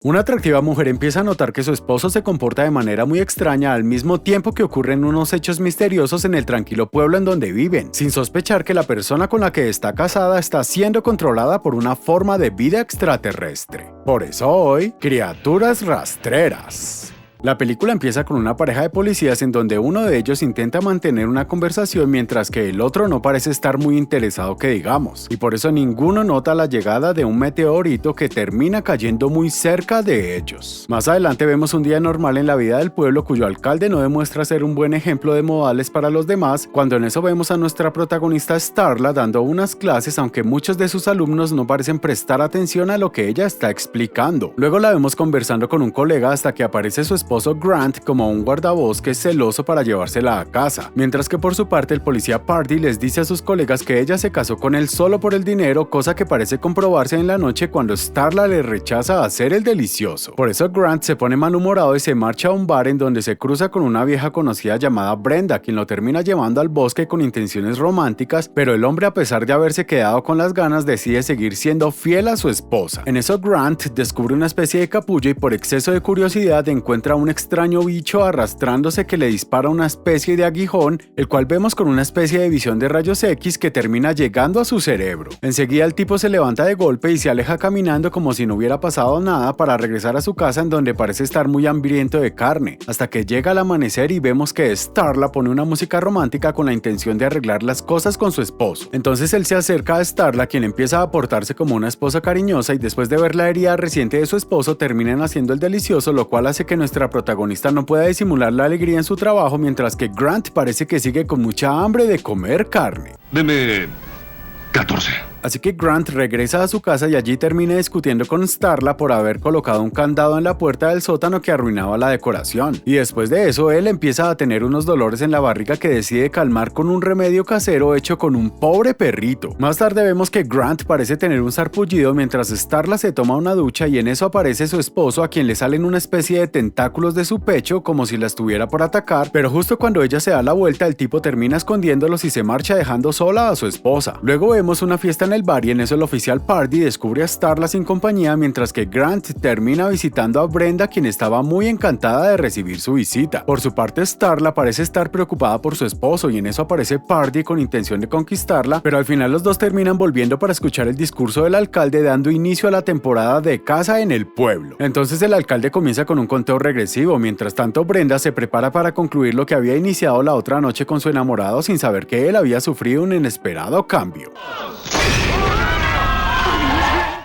Una atractiva mujer empieza a notar que su esposo se comporta de manera muy extraña al mismo tiempo que ocurren unos hechos misteriosos en el tranquilo pueblo en donde viven, sin sospechar que la persona con la que está casada está siendo controlada por una forma de vida extraterrestre. Por eso hoy, criaturas rastreras. La película empieza con una pareja de policías en donde uno de ellos intenta mantener una conversación mientras que el otro no parece estar muy interesado que digamos, y por eso ninguno nota la llegada de un meteorito que termina cayendo muy cerca de ellos. Más adelante vemos un día normal en la vida del pueblo cuyo alcalde no demuestra ser un buen ejemplo de modales para los demás, cuando en eso vemos a nuestra protagonista Starla dando unas clases aunque muchos de sus alumnos no parecen prestar atención a lo que ella está explicando. Luego la vemos conversando con un colega hasta que aparece su esposo Grant como un guardabosques celoso para llevársela a casa, mientras que por su parte el policía Pardy les dice a sus colegas que ella se casó con él solo por el dinero, cosa que parece comprobarse en la noche cuando Starla le rechaza hacer el delicioso. Por eso Grant se pone malhumorado y se marcha a un bar en donde se cruza con una vieja conocida llamada Brenda, quien lo termina llevando al bosque con intenciones románticas, pero el hombre, a pesar de haberse quedado con las ganas, decide seguir siendo fiel a su esposa. En eso Grant descubre una especie de capullo y por exceso de curiosidad encuentra un extraño bicho arrastrándose que le dispara una especie de aguijón, el cual vemos con una especie de visión de rayos X que termina llegando a su cerebro. Enseguida el tipo se levanta de golpe y se aleja caminando como si no hubiera pasado nada para regresar a su casa en donde parece estar muy hambriento de carne, hasta que llega el amanecer y vemos que Starla pone una música romántica con la intención de arreglar las cosas con su esposo. Entonces él se acerca a Starla, quien empieza a portarse como una esposa cariñosa y después de ver la herida reciente de su esposo terminan haciendo el delicioso, lo cual hace que nuestra protagonista no pueda disimular la alegría en su trabajo, mientras que Grant parece que sigue con mucha hambre de comer carne. Deme 14. Así que Grant regresa a su casa y allí termina discutiendo con Starla por haber colocado un candado en la puerta del sótano que arruinaba la decoración. Y después de eso, él empieza a tener unos dolores en la barriga que decide calmar con un remedio casero hecho con un pobre perrito. Más tarde vemos que Grant parece tener un sarpullido mientras Starla se toma una ducha y en eso aparece su esposo, a quien le salen una especie de tentáculos de su pecho como si la estuviera por atacar, pero justo cuando ella se da la vuelta el tipo termina escondiéndolos y se marcha dejando sola a su esposa. Luego vemos una fiesta en el bar y en eso el oficial Pardy descubre a Starla sin compañía, mientras que Grant termina visitando a Brenda, quien estaba muy encantada de recibir su visita. Por su parte Starla parece estar preocupada por su esposo y en eso aparece Pardy con intención de conquistarla, pero al final los dos terminan volviendo para escuchar el discurso del alcalde dando inicio a la temporada de caza en el pueblo. Entonces el alcalde comienza con un conteo regresivo, mientras tanto Brenda se prepara para concluir lo que había iniciado la otra noche con su enamorado sin saber que él había sufrido un inesperado cambio.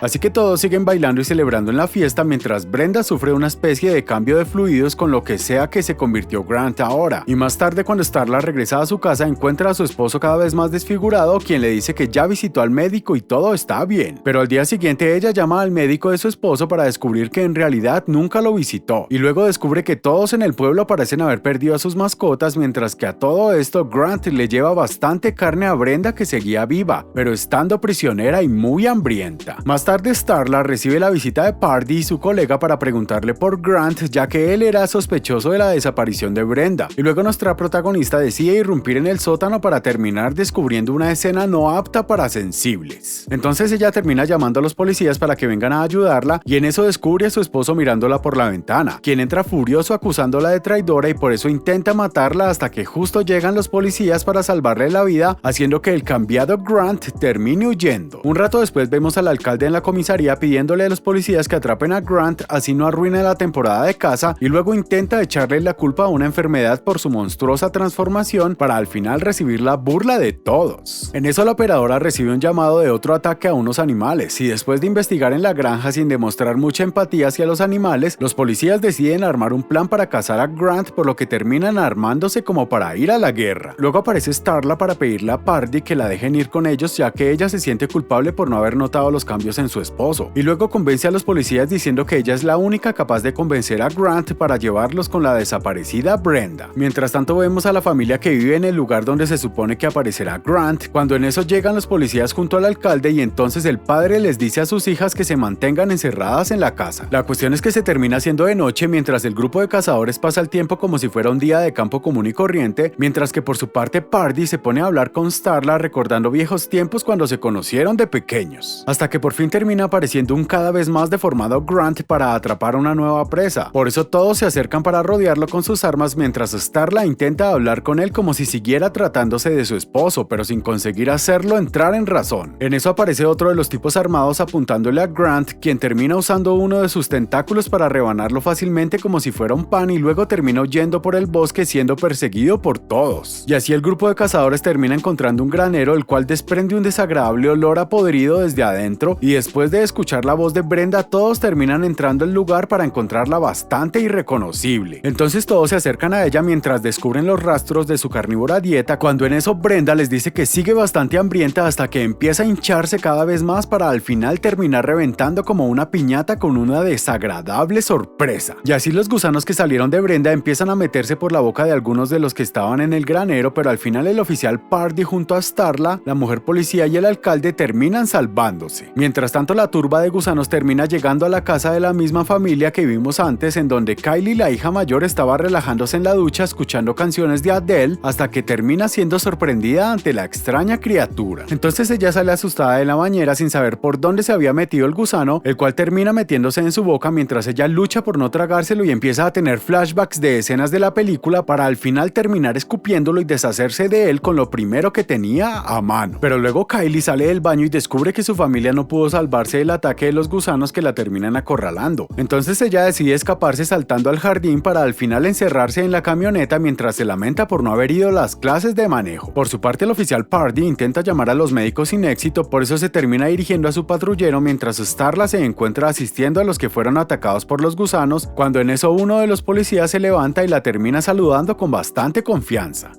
Así que todos siguen bailando y celebrando en la fiesta mientras Brenda sufre una especie de cambio de fluidos con lo que sea que se convirtió Grant ahora. Y más tarde, cuando Starla regresa a su casa, encuentra a su esposo cada vez más desfigurado, quien le dice que ya visitó al médico y todo está bien. Pero al día siguiente ella llama al médico de su esposo para descubrir que en realidad nunca lo visitó. Y luego descubre que todos en el pueblo parecen haber perdido a sus mascotas, mientras que a todo esto Grant le lleva bastante carne a Brenda, que seguía viva, pero estando prisionera y muy hambrienta. Más tarde Starla recibe la visita de Pardy y su colega para preguntarle por Grant, ya que él era sospechoso de la desaparición de Brenda, y luego nuestra protagonista decide irrumpir en el sótano para terminar descubriendo una escena no apta para sensibles. Entonces ella termina llamando a los policías para que vengan a ayudarla y en eso descubre a su esposo mirándola por la ventana, quien entra furioso acusándola de traidora y por eso intenta matarla hasta que justo llegan los policías para salvarle la vida, haciendo que el cambiado Grant termine huyendo. Un rato después vemos al alcalde en la comisaría pidiéndole a los policías que atrapen a Grant así no arruine la temporada de caza y luego intenta echarle la culpa a una enfermedad por su monstruosa transformación para al final recibir la burla de todos. En eso la operadora recibe un llamado de otro ataque a unos animales y después de investigar en la granja sin demostrar mucha empatía hacia los animales, los policías deciden armar un plan para cazar a Grant, por lo que terminan armándose como para ir a la guerra. Luego aparece Starla para pedirle a Pardy que la dejen ir con ellos, ya que ella se siente culpable por no haber notado los cambios en su esposo, y luego convence a los policías diciendo que ella es la única capaz de convencer a Grant para llevarlos con la desaparecida Brenda. Mientras tanto vemos a la familia que vive en el lugar donde se supone que aparecerá Grant, cuando en eso llegan los policías junto al alcalde y entonces el padre les dice a sus hijas que se mantengan encerradas en la casa. La cuestión es que se termina haciendo de noche mientras el grupo de cazadores pasa el tiempo como si fuera un día de campo común y corriente, mientras que por su parte Pardy se pone a hablar con Starla recordando viejos tiempos cuando se conocieron de pequeños, hasta que por fin termina apareciendo un cada vez más deformado Grant para atrapar a una nueva presa. Por eso todos se acercan para rodearlo con sus armas mientras Starla intenta hablar con él como si siguiera tratándose de su esposo, pero sin conseguir hacerlo entrar en razón. En eso aparece otro de los tipos armados apuntándole a Grant, quien termina usando uno de sus tentáculos para rebanarlo fácilmente como si fuera un pan y luego termina huyendo por el bosque siendo perseguido por todos. Y así el grupo de cazadores termina encontrando un granero el cual desprende un desagradable olor a podrido desde adentro, y después de escuchar la voz de Brenda todos terminan entrando al lugar para encontrarla bastante irreconocible. Entonces todos se acercan a ella mientras descubren los rastros de su carnívora dieta, cuando en eso Brenda les dice que sigue bastante hambrienta hasta que empieza a hincharse cada vez más para al final terminar reventando como una piñata con una desagradable sorpresa. Y así los gusanos que salieron de Brenda empiezan a meterse por la boca de algunos de los que estaban en el granero, pero al final el oficial Pardee junto a Starla, la mujer policía y el alcalde terminan salvándose. Mientras tanto la turba de gusanos termina llegando a la casa de la misma familia que vimos antes, en donde Kylie, la hija mayor, estaba relajándose en la ducha escuchando canciones de Adele hasta que termina siendo sorprendida ante la extraña criatura. Entonces ella sale asustada de la bañera sin saber por dónde se había metido el gusano, el cual termina metiéndose en su boca mientras ella lucha por no tragárselo y empieza a tener flashbacks de escenas de la película para al final terminar escupiéndolo y deshacerse de él con lo primero que tenía a mano. Pero luego Kylie sale del baño y descubre que su familia no pudo salvarse del ataque de los gusanos que la terminan acorralando. Entonces ella decide escaparse saltando al jardín para al final encerrarse en la camioneta mientras se lamenta por no haber ido a las clases de manejo. Por su parte el oficial Pardee intenta llamar a los médicos sin éxito, por eso se termina dirigiendo a su patrullero mientras Starla se encuentra asistiendo a los que fueron atacados por los gusanos, cuando en eso uno de los policías se levanta y la termina saludando con bastante confianza.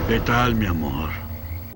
¿Qué tal, mi amor?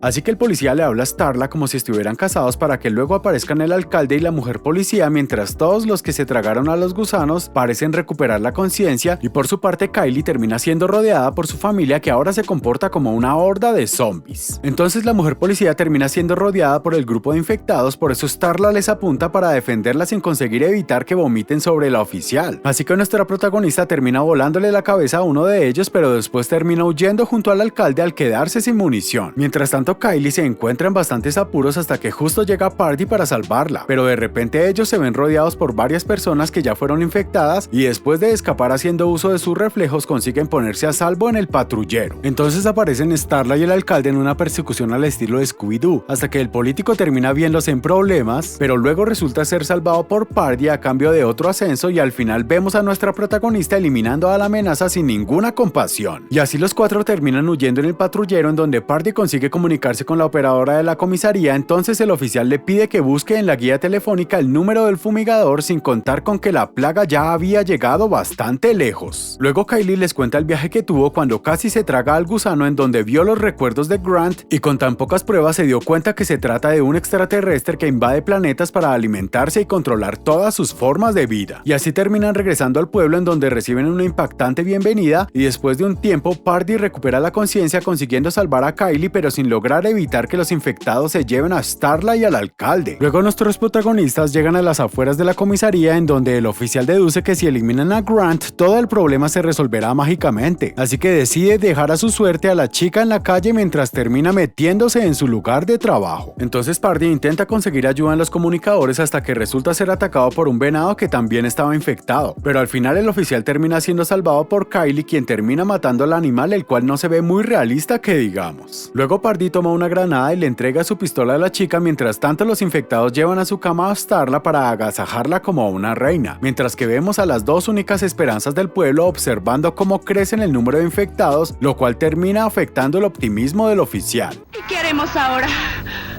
Así que el policía le habla a Starla como si estuvieran casados para que luego aparezcan el alcalde y la mujer policía, mientras todos los que se tragaron a los gusanos parecen recuperar la conciencia, y por su parte Kylie termina siendo rodeada por su familia, que ahora se comporta como una horda de zombies. Entonces la mujer policía termina siendo rodeada por el grupo de infectados, por eso Starla les apunta para defenderla sin conseguir evitar que vomiten sobre la oficial. Así que nuestra protagonista termina volándole la cabeza a uno de ellos, pero después termina huyendo junto al alcalde al quedarse sin munición. Mientras tanto Kylie se encuentra en bastantes apuros hasta que justo llega Pardee para salvarla, pero de repente ellos se ven rodeados por varias personas que ya fueron infectadas y después de escapar haciendo uso de sus reflejos consiguen ponerse a salvo en el patrullero. Entonces aparecen Starla y el alcalde en una persecución al estilo de Scooby-Doo, hasta que el político termina viéndose en problemas, pero luego resulta ser salvado por Pardee a cambio de otro ascenso, y al final vemos a nuestra protagonista eliminando a la amenaza sin ninguna compasión. Y así los cuatro terminan huyendo en el patrullero, en donde Pardee consigue comunicarse con la operadora de la comisaría. Entonces el oficial le pide que busque en la guía telefónica el número del fumigador, sin contar con que la plaga ya había llegado bastante lejos. Luego Kylie les cuenta el viaje que tuvo cuando casi se traga al gusano, en donde vio los recuerdos de Grant y con tan pocas pruebas se dio cuenta que se trata de un extraterrestre que invade planetas para alimentarse y controlar todas sus formas de vida. Y así terminan regresando al pueblo, en donde reciben una impactante bienvenida, y después de un tiempo Pardee recupera la conciencia consiguiendo salvar a Kylie, pero sin lograr evitar que los infectados se lleven a Starla y al alcalde. Luego nuestros protagonistas llegan a las afueras de la comisaría, en donde el oficial deduce que si eliminan a Grant todo el problema se resolverá mágicamente, así que decide dejar a su suerte a la chica en la calle mientras termina metiéndose en su lugar de trabajo. Entonces Pardee intenta conseguir ayuda en los comunicadores hasta que resulta ser atacado por un venado que también estaba infectado, pero al final el oficial termina siendo salvado por Kylie, quien termina matando al animal, el cual no se ve muy realista que digamos. Luego Pardee toma una granada y le entrega su pistola a la chica, mientras tanto los infectados llevan a su cama a Starla para agasajarla como una reina, mientras que vemos a las dos únicas esperanzas del pueblo observando cómo crecen el número de infectados, lo cual termina afectando el optimismo del oficial. ¿Qué haremos ahora?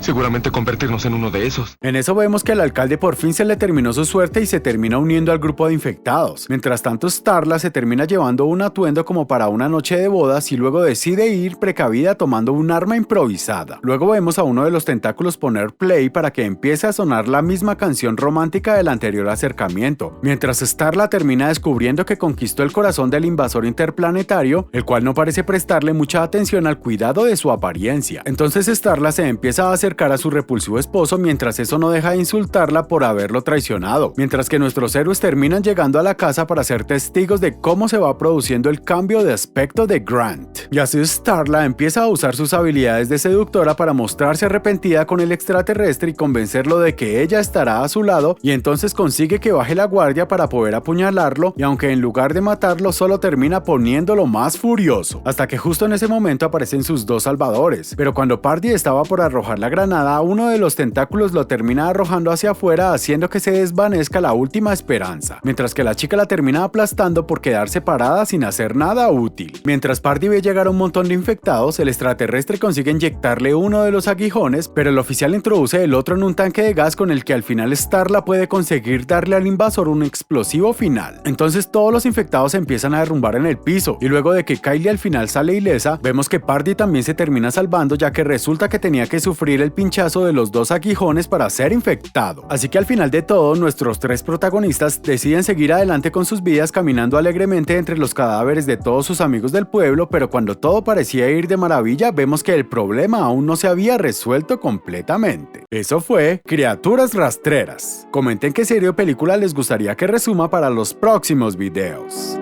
Seguramente convertirnos en uno de esos. En eso vemos que al alcalde por fin se le terminó su suerte y se termina uniendo al grupo de infectados. Mientras tanto Starla se termina llevando un atuendo como para una noche de bodas y luego decide ir precavida tomando un arma improvisada. Luego vemos a uno de los tentáculos poner play para que empiece a sonar la misma canción romántica del anterior acercamiento, mientras Starla termina descubriendo que conquistó el corazón del invasor interplanetario, el cual no parece prestarle mucha atención al cuidado de su apariencia. Entonces Starla se empieza a hacer acercar a su repulsivo esposo mientras eso no deja de insultarla por haberlo traicionado, mientras que nuestros héroes terminan llegando a la casa para ser testigos de cómo se va produciendo el cambio de aspecto de Grant. Y así Starla empieza a usar sus habilidades de seductora para mostrarse arrepentida con el extraterrestre y convencerlo de que ella estará a su lado, y entonces consigue que baje la guardia para poder apuñalarlo, y aunque en lugar de matarlo solo termina poniéndolo más furioso, hasta que justo en ese momento aparecen sus dos salvadores. Pero cuando Party estaba por arrojar la granada, uno de los tentáculos lo termina arrojando hacia afuera, haciendo que se desvanezca la última esperanza, mientras que la chica la termina aplastando por quedarse parada sin hacer nada útil. Mientras Party ve llegar a un montón de infectados, el extraterrestre consigue inyectarle uno de los aguijones, pero el oficial introduce el otro en un tanque de gas con el que al final Starla puede conseguir darle al invasor un explosivo final. Entonces todos los infectados se empiezan a derrumbar en el piso, y luego de que Kylie al final sale ilesa, vemos que Party también se termina salvando, ya que resulta que tenía que sufrir el pinchazo de los dos aguijones para ser infectado. Así que al final de todo, nuestros tres protagonistas deciden seguir adelante con sus vidas caminando alegremente entre los cadáveres de todos sus amigos del pueblo, pero cuando todo parecía ir de maravilla, vemos que el problema aún no se había resuelto completamente. Eso fue Criaturas Rastreras. Comenten qué serie o película les gustaría que resuma para los próximos videos.